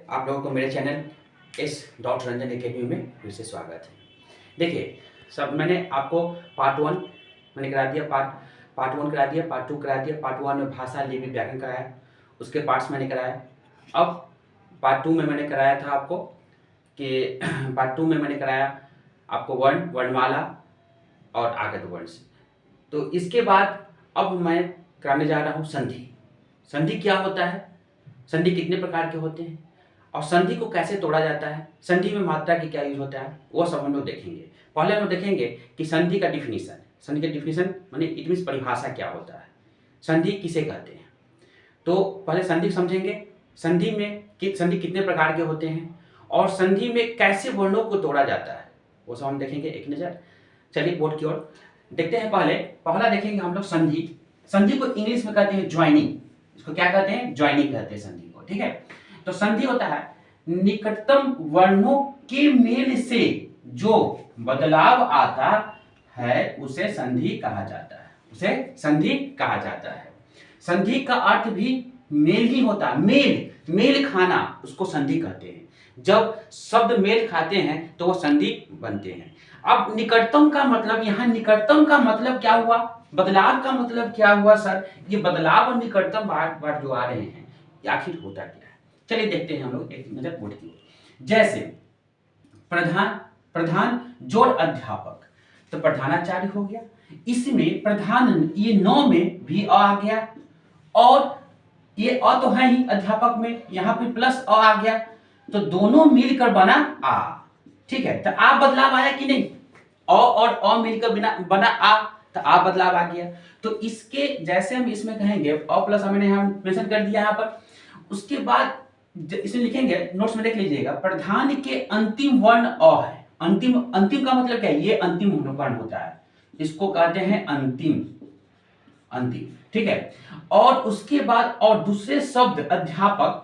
आप लोगों को मेरे channel S dot Ranjan academy में फिर से स्वागत है। देखिए, सब मैंने आपको पार्ट 1 मैंने करा दिया, पार्ट 1 करा दिया, पार्ट 2 करा दिया। पार्ट 1 में भाषा, लिपि, व्याकरण कराया, उसके पार्ट्स मैंने कराया। अब पार्ट 2 में मैंने कराया था आपको कि पार्ट 2 में मैंने कराया आपको वर्ण, वर्णमाला और आगत वर्ण से। तो इसके बाद अब मैं कराने जा रहा हूँ संधि। संधि क्या होता है, संधि कितने प्रकार के होते हैं और संधि को कैसे तोड़ा जाता है, संधि में मात्रा की क्या यूज होता है, वो सब हम लोग देखेंगे। पहले हम लोग देखेंगे कि संधि का डिफिनीशन, संधि का डिफिनीशन माने इट मीन्स परिभाषा क्या होता है, संधि किसे कहते हैं। तो पहले संधि समझेंगे, संधि में संधि कितने प्रकार के होते हैं और संधि में कैसे वर्णों को तोड़ा जाता है, वो सब हम देखेंगे एक नज़र। चलिए बोर्ड की ओर देखते हैं। पहला देखेंगे हम लोग संधि। संधि को इंग्लिश में कहते हैं ज्वाइनिंग। इसको क्या कहते हैं? ज्वाइनिंग कहते हैं संधि को। ठीक है, तो संधि होता है निकटतम वर्णों के मेल से जो बदलाव आता है उसे संधि कहा जाता है, उसे संधि कहा जाता है। संधि का अर्थ भी मेल ही होता है, मेल खाना, उसको संधि कहते हैं। जब शब्द मेल खाते हैं तो वो संधि बनते हैं। अब निकटतम का मतलब, यहाँ निकटतम का मतलब क्या हुआ, बदलाव का मतलब क्या हुआ सर? ये बदलाव और निकटतम बार जो आ रहे हैं आखिर होता क्या है, चलिए देखते हैं हम लोग एक नजर बोर्ड की ओर। जैसे प्रधान जोड़ अध्यापक, तो प्रधानाचार्य हो गया, इसमें प्रधान ये 9 में भी आ गया और ये अ तो है ही अध्यापक में, यहाँ पे प्लस अ आ गया, तो दोनों मिलकर बना आ। ठीक है, तो आ बदलाव आया कि नहीं? अ और अ मिलकर बना आ, तो आ बदलाव आ गया। तो इसके जैसे हम इसमें कहेंगे अ प्लस हमने यहाँ मेंशन कर दिया यहाँ पर। उसके बाद इसमें लिखेंगे, नोट्स में देख लीजिएगा, प्रधान के अंतिम वर्ण अ है। अंतिम का मतलब क्या है? ये अंतिम वर्ण होता है, इसको कहते हैं अंतिम। ठीक है, और उसके बाद और दूसरे शब्द अध्यापक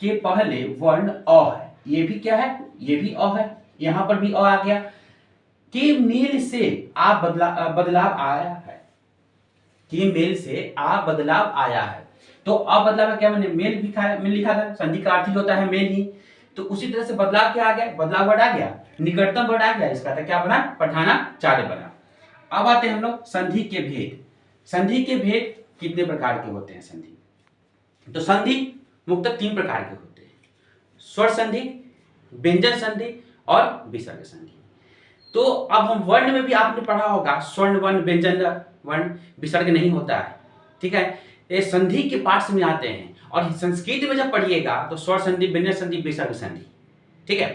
के पहले वर्ण अ है, ये भी क्या है? ये भी अ है, यहां पर भी अ आ गया। के मेल से आ बदलाव आया है, के मेल से आ बदलाव आया है। तो अ बदलाव क्या मैंने मेल लिखा था, संधि का अर्थ ही होता है मेल ही। तो उसी तरह से बदलाव क्या आ गया? बदलाव वर्ड आ गया, निकटतम वर्ड आ गया, इसका था क्या बना? प्रधानाचार्य बना। अब आते हैं हम लोग संधि के भेद। संधि के भेद कितने प्रकार के होते हैं संधि? तो संधि मुख्यतः 3 प्रकार के होते हैं, स्वर संधि, व्यंजन संधि और विसर्ग संधि। तो अब हम वर्ण में भी आपने पढ़ा होगा, स्वर्ण वर्ण, व्यंजन वर्ण, विसर्ग नहीं होता है। ठीक है, ये संधि के पार्ट्स में आते हैं और संस्कृत में जब पढ़िएगा तो स्वर संधि, व्यंजन संधि, विसर्ग संधि। ठीक है,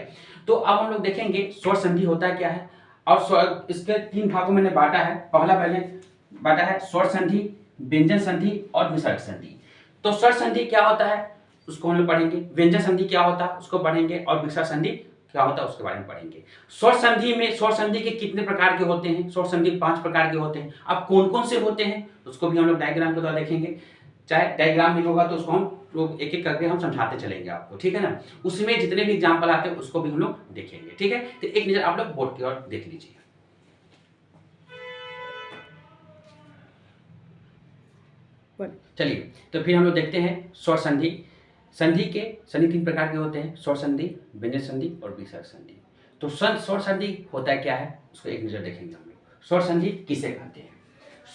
तो अब हम लोग देखेंगे स्वर संधि होता क्या है और इसके 3 भागों में बांटा है। पहले बांटा है स्वर संधि, व्यंजन संधि और विसर्ग संधि। तो स्वर संधि क्या होता है उसको हम लोग पढ़ेंगे, व्यंजन संधि क्या होता है उसको पढ़ेंगे और विसर्ग संधि क्या होता है उसके बारे में पढ़ेंगे। स्वर संधि में स्वर संधि के कितने प्रकार के होते हैं? स्वर संधि 5 प्रकार के होते हैं। अब कौन कौन से होते हैं उसको भी हम लोग डायग्राम के द्वारा देखेंगे। चाहे डायग्राम नहीं होगा तो उसको हम लोग एक एक करके हम समझाते चलेंगे आपको, ठीक है ना। उसमें जितने भी एग्जाम्पल आते हैं उसको भी हम लोग देखेंगे। ठीक है, तो एक नजर आप लोग बोर्ड की ओर देख लीजिए। चलिए, तो फिर हम लोग देखते हैं स्वर संधि। संधि 3 प्रकार के होते हैं, स्वर संधि, व्यंजन संधि और विसर्ग संधि। तो स्वर संधि होता है क्या है उसको एक नजर देखेंगे हम लोग। स्वर संधि किसे कहते हैं?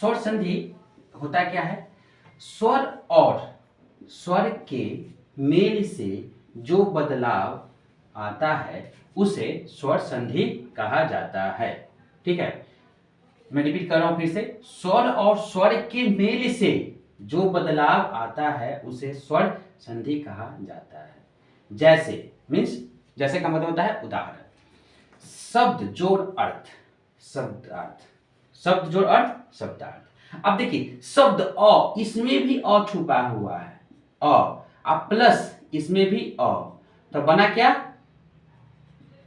स्वर संधि होता क्या है? स्वर और स्वर के मेल से जो बदलाव आता है उसे स्वर संधि कहा जाता है। ठीक है, मैं रिपीट कर रहा हूं फिर से, स्वर और स्वर के मेल से जो बदलाव आता है उसे स्वर संधि कहा जाता है। जैसे मीन्स, जैसे का मतलब होता है उदाहरण, शब्द जोड़ अर्थ, शब्दार्थ, शब्द जोड़ अर्थ, शब्दार्थ। अब देखिए शब्द अ, इसमें भी अ छुपा हुआ है, अ प्लस इसमें भी अ, तो बना क्या?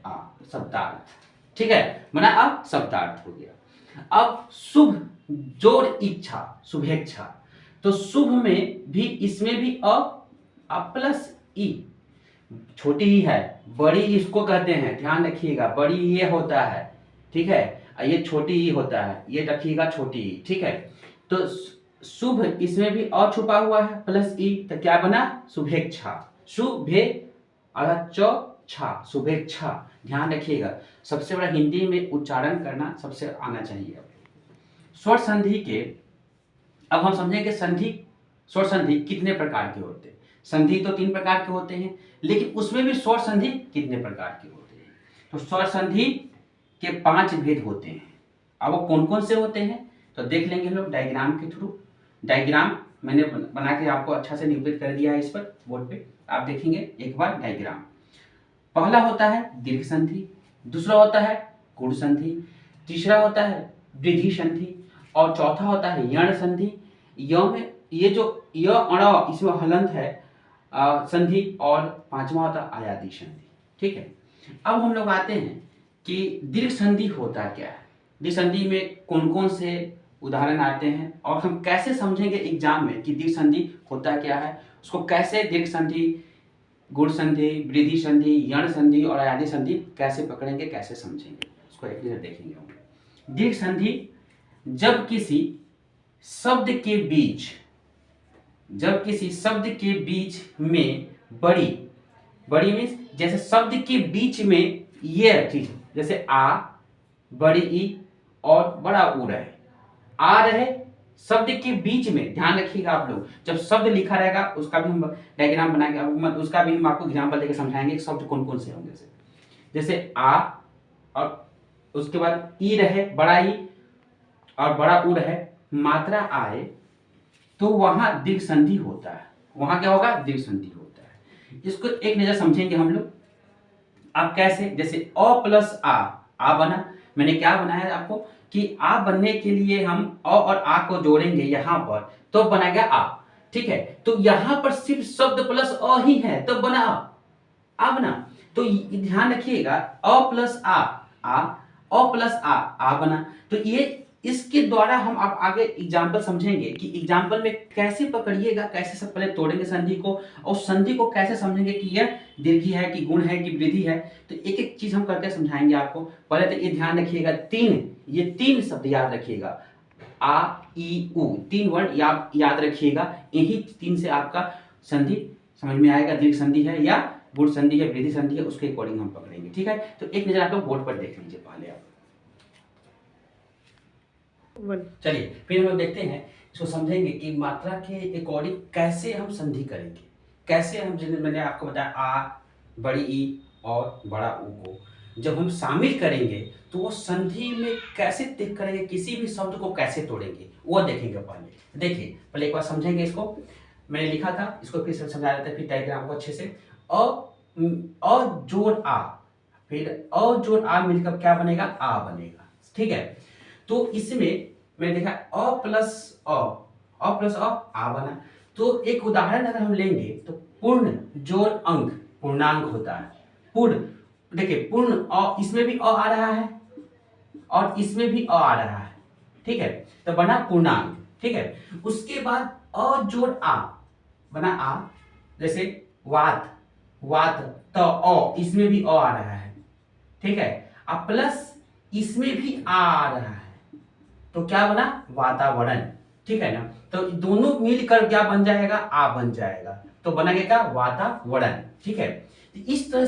आ, शब्दार्थ। ठीक है, बना अब शब्दार्थ हो गया। अब शुभ जोड़ इच्छा, शुभेच्छा, तो शुभ में भी इसमें भी अ प्लस ई, छोटी ही है, बड़ी इसको कहते हैं, ध्यान रखिएगा, बड़ी ये होता है, ठीक है, ये छोटी ही होता है, ये रखिएगा छोटी ही। ठीक है, तो शुभ इसमें भी अ छुपा हुआ है प्लस ई, तो क्या बना? शुभेच्छा, शुभे छा, शुभेच्छा। ध्यान रखिएगा, सबसे बड़ा हिंदी में उच्चारण करना सबसे आना चाहिए। स्वर संधि के अब हम समझेंगे स्वर संधि कितने प्रकार के होते हैं। संधि तो 3 प्रकार के होते हैं, लेकिन उसमें भी स्वर संधि कितने प्रकार के होते हैं। तो स्वर संधि के 5 भेद होते हैं। अब वो कौन कौन से होते हैं तो देख लेंगे हम लोग डायग्राम के थ्रू। डायग्राम मैंने बना के आपको अच्छा से निरूपित कर दिया है इस पर बोर्ड पे, आप देखेंगे एक बार डायग्राम। पहला होता है दीर्घ संधि, दूसरा होता है गुण संधि, तीसरा होता है वृद्धि संधि और चौथा होता है यण संधि। य में ये जो य अण इसमें हलंत है संधि, और पांचवा होता है आयादी संधि। ठीक है, अब हम लोग आते हैं कि दीर्घ संधि होता क्या है, दीर्घ संधि में कौन कौन से उदाहरण आते हैं और हम कैसे समझेंगे एग्जाम में कि दीर्घ संधि होता क्या है, उसको कैसे दीर्घ संधि, गुण संधि, वृद्धि संधि, यण संधि और आयादी संधि कैसे पकड़ेंगे, कैसे समझेंगे, उसको एक नजर देखेंगे हम। दीर्घ संधि जब किसी शब्द के बीच में बड़ी मीन्स जैसे शब्द के बीच में ये चीज, जैसे आ, बड़ी ई और बड़ा ऊ रहे, आ रहे शब्द के बीच में। ध्यान रखिएगा आप लोग, जब शब्द लिखा रहेगा उसका भी हम डायग्राम बनाएंगे, उसका भी हम आपको एग्जाम्पल देकर समझाएंगे कि शब्द कौन कौन से होंगे। जैसे आ और उसके बाद ई रहे, बड़ा ई और बड़ा ऊ रहे, मात्रा आए तो वहां दीर्घ संधि होता है। वहां क्या होगा, दीर्घ संधि होता है। इसको एक नजर समझेंगे हम लोग। अब कैसे, जैसे अ प्लस आ बना, मैंने क्या बनाया आपको कि आ बनने के लिए हम अ और आ को जोड़ेंगे यहां पर तो बनेगा आ। ठीक है, तो यहां पर सिर्फ शब्द प्लस अ ही है तो बना आ बना। तो ध्यान रखिएगा, अ प्लस आ अ प्लस आ बना। तो ये इसके द्वारा हम आप आगे एग्जाम्पल समझेंगे कि एग्जाम्पल में कैसे पकड़िएगा, कैसे सब पहले तोड़ेंगे संधि को और संधि को कैसे समझेंगे कि यह दीर्घी है कि गुण है कि वृद्धि है। तो एक एक चीज हम करके समझाएंगे आपको। पहले तो ये ध्यान रखिएगा, ये तीन शब्द याद रखिएगा, आ ई उ, 3 वर्ण याद रखिएगा। यही 3 से आपका संधि समझ में आएगा, दीर्घ संधि है या गुण संधि है, वृद्धि संधि है, उसके अकॉर्डिंग हम पकड़ेंगे। ठीक है, तो एक नजर आप लोग बोर्ड पर देख लीजिए पहले आप। चलिए फिर हम लोग देखते हैं, इसको समझेंगे कि मात्रा के अकॉर्डिंग कैसे हम संधि करेंगे, कैसे हम, जिन्हें मैंने आपको बताया आ, बड़ी ई और बड़ा ऊ को जब हम शामिल करेंगे तो वो संधि में कैसे तय करेंगे, किसी भी शब्द को कैसे तोड़ेंगे वो देखेंगे। पहले देखिए, पहले एक बार समझेंगे इसको। मैंने लिखा था, इसको फिर से समझा देते हैं, फिर डायग्राम को अच्छे से। अ जोड़ आ, फिर अ जोड़ आ मिलकर क्या बनेगा, आ बनेगा। ठीक है, तो इसमें मैं देखा अ प्लस अ आ बना। तो एक उदाहरण अगर हम लेंगे तो पूर्ण जोड़ अंक पूर्णांक होता है। पूर्ण, देखिए पूर्ण अ, इसमें भी अ आ रहा है और इसमें भी अ आ रहा है। ठीक है, तो बना पूर्णांक। ठीक है, उसके बाद अ जोड़ आ बना आ, जैसे वात तो अ, इसमें भी अ आ रहा है। ठीक है, अब प्लस इसमें भी आ रहा है तो क्या बना, वातावरण। ठीक है ना, तो दोनों मिलकर क्या बन जाएगा, आ बन जाएगा, तो बनेगा क्या, वातावरण। ठीक है, इस तरह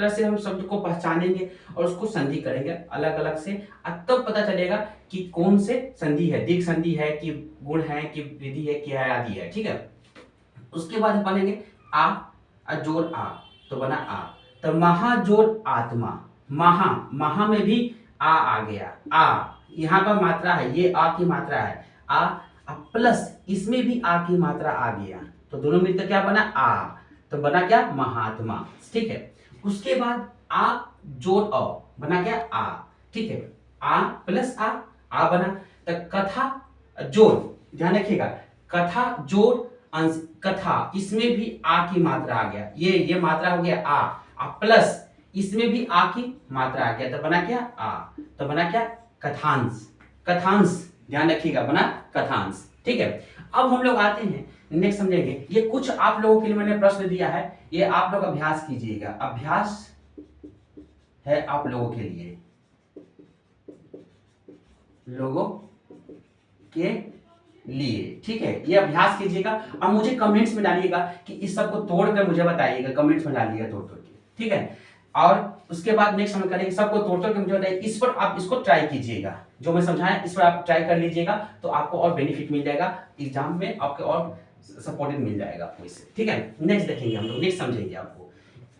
से हम शब्द को पहचानेंगे और उसको संधि करेंगे अलग अलग से। तब पता चलेगा कि कौन से संधि है, दीर्घ संधि है कि गुण है कि वृद्धि है कि आदि है। ठीक है, उसके बाद बनेंगे आ जोड़ आ, तो बना आ, तो महा जोड़ आत्मा, महा में भी आ गया, आ यहाँ पर मात्रा है, ये आ की मात्रा है, आ प्लस इसमें भी आ की मात्रा आ गया, तो दोनों मिलकर क्या बना, आ, तो बना क्या, महात्मा। ठीक है, उसके बाद आ जोड़ अ बना क्या, आ। ठीक है, आ प्लस आ बना, तो कथा जोड़, ध्यान रखिएगा, कथा जोड़ अंश कथा, इसमें भी आ की मात्रा आ गया, ये मात्रा हो गया आ प्लस इसमें भी आ की मात्रा आ गया, तो बना क्या, आ, तो बना क्या, कथांश। ध्यान रखिएगा, बना कथांश। ठीक है, अब हम लोग आते हैं नेक्स्ट समझेंगे। ये कुछ आप लोगों के लिए मैंने प्रश्न दिया है, ये आप लोग अभ्यास कीजिएगा, अभ्यास है आप लोगों के लिए, लोगों के लिए। ठीक है, ये अभ्यास कीजिएगा और मुझे कमेंट्स में डालिएगा कि इस सब को तोड़कर मुझे बताइएगा, कमेंट्स में डालिएगा तोड़ तोड़ के। ठीक है, और उसके बाद नेक्स्ट हम करेंगे सबको तोड़ तोड़ के मुझे बताइए। इस पर आप इसको ट्राई कीजिएगा, जो मैं समझाया इस पर आप ट्राई कर लीजिएगा, तो आपको और बेनिफिट मिल जाएगा एग्जाम में, आपके और सपोर्टेड मिल जाएगा आपको इससे। ठीक है, नेक्स्ट देखेंगे हम लोग, नेक्स्ट समझेंगे आपको।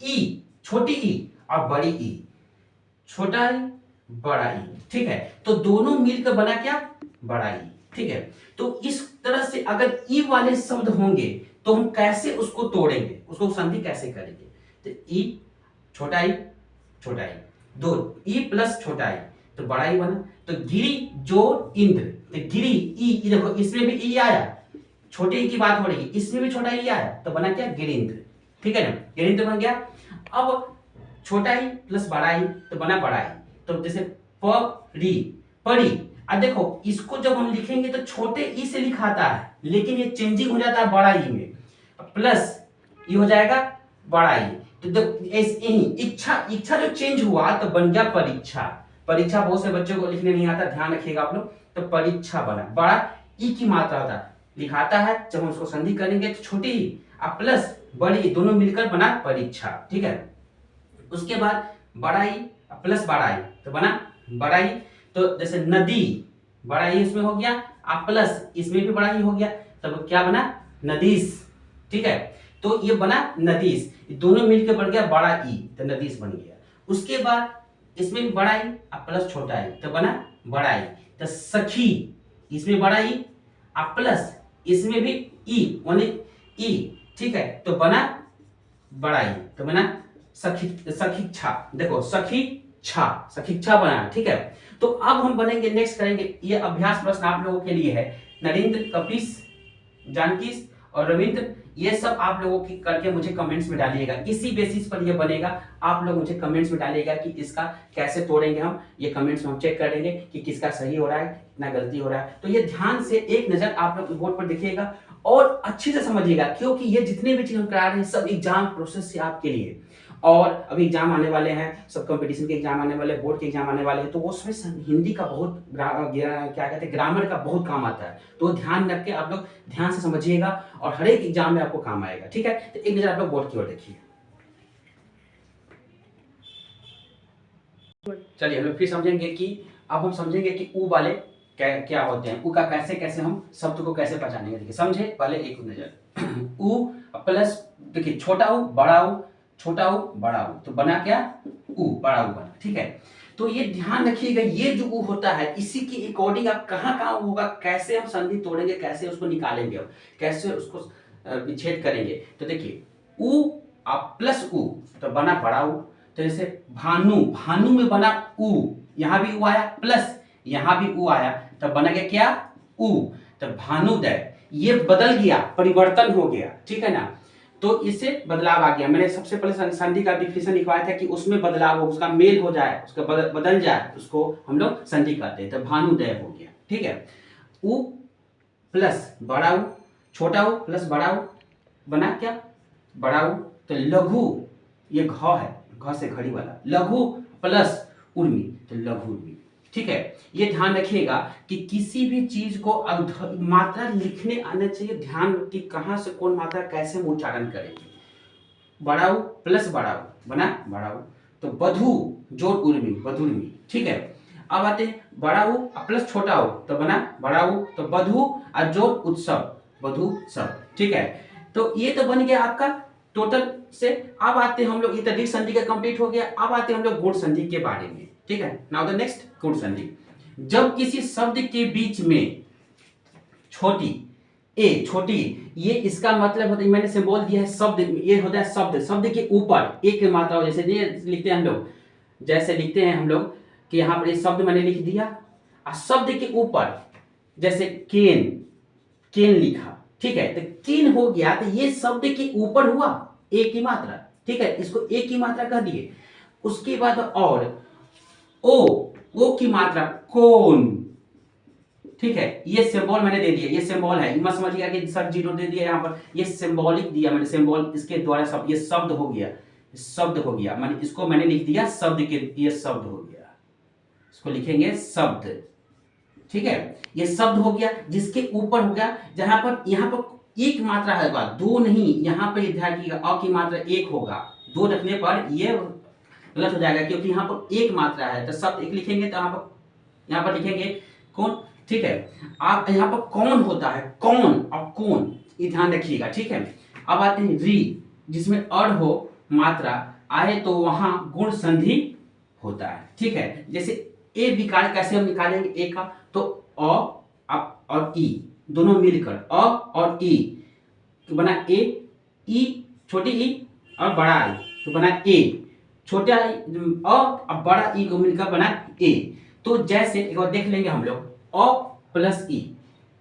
ई, छोटी ई और बड़ी ई, छोटा ई बड़ा ई। ठीक है, तो दोनों मिलकर बना क्या, बड़ा ई। ठीक है, तो इस तरह से अगर ई वाले शब्द होंगे तो हम कैसे उसको तोड़ेंगे, उसको संधि कैसे करेंगे। तो ई, छोटा ई, छोटा ई, दो ई प्लस छोटा ई तो बड़ा ई बना। तो गिरी जोड़ इंद्र, तो गिरी ई, देखो इसमें भी ई आया, छोटे ई की बात हो रही है, इसमें भी छोटा ई आया तो बना क्या, गिरिंद्र। ठीक है ना, गिरिंद्र बन गया। अब छोटा ई प्लस बड़ा ई तो बना बड़ा ई। तो जैसे परी, परी, अब देखो इसको जब हम लिखेंगे तो छोटे ई से लिखाता है, लेकिन ये चेंजिंग हो जाता है बड़ा ई में, प्लस ई हो जाएगा बड़ा ई। तो देखो इच्छा, इच्छा जो चेंज हुआ तो बन गया परीक्षा। परीक्षा बहुत से बच्चों को लिखने नहीं आता, ध्यान रखिएगा आप लोग। तो परीक्षा बना, बड़ा ई की मात्रा होता है, लिखाता है जब हम उसको संधि करेंगे तो छोटी ई और प्लस बड़ी ई दोनों मिलकर बना परीक्षा। ठीक है, उसके बाद बड़ा ई प्लस बड़ा ई तो बना बड़ा ई। तो जैसे नदी, बड़ा ई इसमें हो गया और प्लस इसमें भी बड़ा ई हो गया, तब क्या बना, नदीस। ठीक है, तो ये बना नदीस, दोनों मिलकर बन गया बड़ा ई, तो नदीस बन गया। उसके बाद इसमें भी बड़ा ई और प्लस छोटा ई तो बना बड़ा ई। तो सखी, इसमें बड़ा ई और प्लस इसमें भी ई, ओनली ई। ठीक है, तो बना बड़ा ई, तो बना सखी, सखीक्षा। देखो सखीक्षा, सखीक्षा बना। ठीक है, तो अब हम बनेंगे, नेक्स्ट करेंगे, ये अभ्यास प्रश्न आप लोगों के लिए है। नरेंद्र, कपिस, जानकीस और रविंद्र, ये सब आप लोगों की करके मुझे कमेंट्स में डालिएगा, इसी बेसिस पर ये बनेगा। आप लोग मुझे कमेंट्स में डालिएगा कि इसका कैसे तोड़ेंगे हम, ये कमेंट्स में हम चेक करेंगे कि किसका सही हो रहा है, कितना गलती हो रहा है। तो ये ध्यान से एक नजर आप लोग बोर्ड पर देखिएगा और अच्छे से समझिएगा, क्योंकि ये जितने भी चीज हम करा रहे हैं सब एग्जाम प्रोसेस से आपके लिए। और अभी एग्जाम आने वाले हैं, सब कंपटीशन के एग्जाम आने वाले, बोर्ड के एग्जाम आने वाले हैं, तो वो उसमें हिंदी का बहुत क्या कहते हैं, ग्रामर का बहुत काम आता है। तो ध्यान रख के आप लोग ध्यान से समझिएगा और हर एक एग्जाम में आपको काम आएगा। ठीक है, तो एक नजर आप लोग बोर्ड की ओर देखिए। चलिए हम लोग फिर समझेंगे कि अब हम समझेंगे कि ऊ वाले क्या होते हैं, ऊ का कैसे कैसे हम शब्द को कैसे पहचानेंगे। देखिए समझे पहले एक नजर, ऊ प्लस, देखिए छोटा ऊ बड़ा ऊ, छोटा ऊ बड़ा ऊ तो बना क्या, ऊ, बड़ा ऊ बना। ठीक है, तो ये ध्यान रखिएगा, ये जो ऊ होता है इसी के अकॉर्डिंग आप कहाँ कहाँ होगा, कैसे हम संधि तोड़ेंगे, कैसे उसको निकालेंगे, कैसे उसको विच्छेद करेंगे। तो देखिए ऊ प्लस ऊ तो बना बड़ा ऊ। तो जैसे भानु, भानु में बना ऊ, यहाँ भी ऊ आया, प्लस यहाँ भी ऊ आया, तो बना गया क्या, ऊ। तो भानुदय, ये बदल गया, परिवर्तन हो गया। ठीक है ना, तो इससे बदलाव आ गया। मैंने सबसे पहले संधि का डिफिनेशन लिखवाया था कि उसमें बदलाव हो, उसका मेल हो जाए, उसका बदल जाए, उसको हम लोग संधि कहते हैं। तो भानुदय हो गया। ठीक है, ऊ प्लस बड़ा ऊ, छोटा ऊ प्लस बड़ा ऊ बना क्या, बड़ा ऊ। तो लघु, ये घ है, घ से घड़ी वाला, लघु प्लस उर्मी तो लघु उर्मी। ठीक है, ये ध्यान रखिएगा कि किसी भी चीज को मात्रा लिखने आना चाहिए, ध्यान कि कहां से कौन मात्रा कैसे हम उच्चारण करेंगे। बड़ा ऊ प्लस बड़ा ऊ बना बड़ा ऊ, तो बधु जोड़ उर्मी, बधुर्मी। ठीक है, अब आते हैं बड़ा ऊ प्लस छोटा ऊ तो बना बड़ा ऊ, तो बधु और जोड़ उत्सव, बधु सब। ठीक है, तो ये तो बन गया आपका टोटल से। अब आते हैं हम लोग, ये तो दीर्घ संधि का कंप्लीट हो गया। अब आते हैं हम लोग गुण संधि के बारे में। ठीक है, नाउ द नेक्स्ट गुण संधि। जब किसी शब्द के बीच में छोटी ए, छोटी, ये इसका मतलब होता है, मैंने सिंबल दिया है शब्द, ये होता है शब्द, शब्द के ऊपर एक की मात्रा हो, जैसे ये लिखते हैं हम लोग, जैसे लिखते हैं हम लोग कि यहाँ पर ये शब्द मैंने लिख दिया और शब्द के ऊपर जैसे केन, केन लिखा। ठीक है, तो केन हो गया, तो ये शब्द के ऊपर हुआ एक की मात्रा। ठीक है, इसको एक की मात्रा कह दिए। उसके बाद और ओ की मात्रा कोन। ठीक है, ये सिंबल मैंने दे दिया, ये सिंबल है, मत समझिएगा कि सर जीरो दे दिया यहाँ पर, ये सिंबॉलिक दिया मैंने, सिंबल इसके द्वारा सब, ये शब्द हो गया, शब्द हो गया, मैंने इसको मैंने लिख दिया शब्द के, ये शब्द हो गया, इसको लिखेंगे शब्द। ठीक है, ये शब्द हो गया। जिसके ऊपर हो गया, जहां पर यहाँ पर एक मात्रा होगा, दो नहीं, यहाँ पर ध्यान रखिएगा अ की मात्रा एक होगा, दो रखने पर ये गलत हो जाएगा, क्योंकि यहाँ पर एक मात्रा है, तो शब्द एक लिखेंगे तो यहाँ पर लिखेंगे कौन, ठीक है। आप यहाँ पर कौन होता है, कौन और कौन, ये ध्यान रखिएगा, ठीक है। अब आते हैं री, जिसमें अड़ हो मात्रा आए तो वहां गुण संधि होता है, ठीक है। जैसे ए विकार कैसे हम निकालेंगे ए का, तो अ और ई दोनों मिलकर अ और ई तो बना ए, ई छोटी ई और बड़ा ई तो बना ए, छोटा अ और बड़ा ई को मिलकर बना ए। तो जैसे एक बार देख लेंगे हम लोग, अ प्लस ई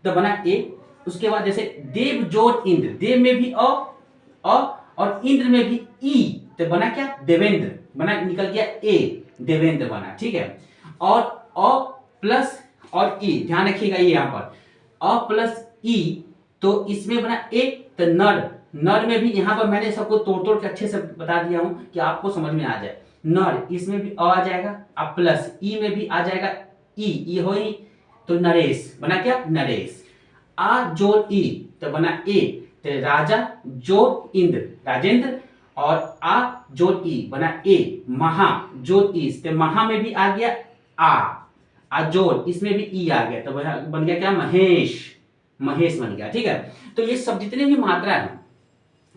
तो बना ए। उसके बाद जैसे देव जोर इंद्र, देव में भी अ और इंद्र में भी ई तो बना क्या, देवेंद्र, बना निकल गया ए, देवेंद्र बना, ठीक है। और अ प्लस और ई, ध्यान रखिएगा ये यहाँ पर अ प्लस ई तो इसमें बना ए, तो नर, नर में भी यहाँ पर मैंने सबको तोड़ तोड़ के अच्छे से बता दिया हूं कि आपको समझ में आ जाए। नर, इसमें भी अ आ जाएगा, अब प्लस ई में भी आ जाएगा ई हो ही, तो नरेश बना क्या, नरेश। आ जोड़ ई तो बना ए, तो राजा जोड़ इंद्र, राजेंद्र। और आ जोड़ ई बना ए, महा जोड़ ई, तो महा में भी आ गया आ जोड़ इसमें भी ई आ गया, तो बन गया क्या, महेश, महेश बन गया, ठीक है। तो ये सब जितने भी मात्रा है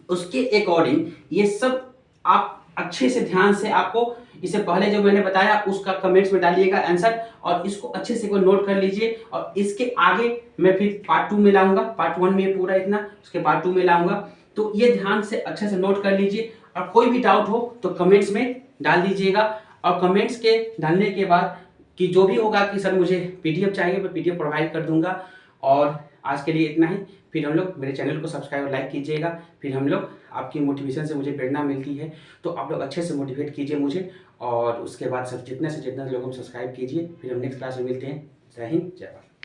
उसके अकॉर्डिंग ये सब आप अच्छे से ध्यान से, आपको इससे पहले जो मैंने बताया उसका कमेंट्स में डालिएगा आंसर, और इसको अच्छे से कोई नोट कर लीजिए। और इसके आगे मैं फिर पार्ट 2 में लाऊंगा, पार्ट 1 में पूरा इतना, उसके पार्ट 2 में लाऊंगा। तो ये ध्यान से अच्छे से नोट कर लीजिए, और कोई भी डाउट हो तो कमेंट्स में डाल दीजिएगा। और कमेंट्स के डालने के बाद कि जो भी होगा कि सर मुझे पीडीएफ चाहिए, मैं पीडीएफ प्रोवाइड कर दूंगा। और आज के लिए इतना ही, फिर हम लोग मेरे चैनल को सब्सक्राइब और लाइक कीजिएगा। फिर हम लोग, आपकी मोटिवेशन से मुझे प्रेरणा मिलती है, तो आप लोग अच्छे से मोटिवेट कीजिए मुझे, और उसके बाद सब जितने से जितना लोगों को सब्सक्राइब कीजिए। फिर हम नेक्स्ट क्लास में मिलते हैं। जय हिंद, जय भारत।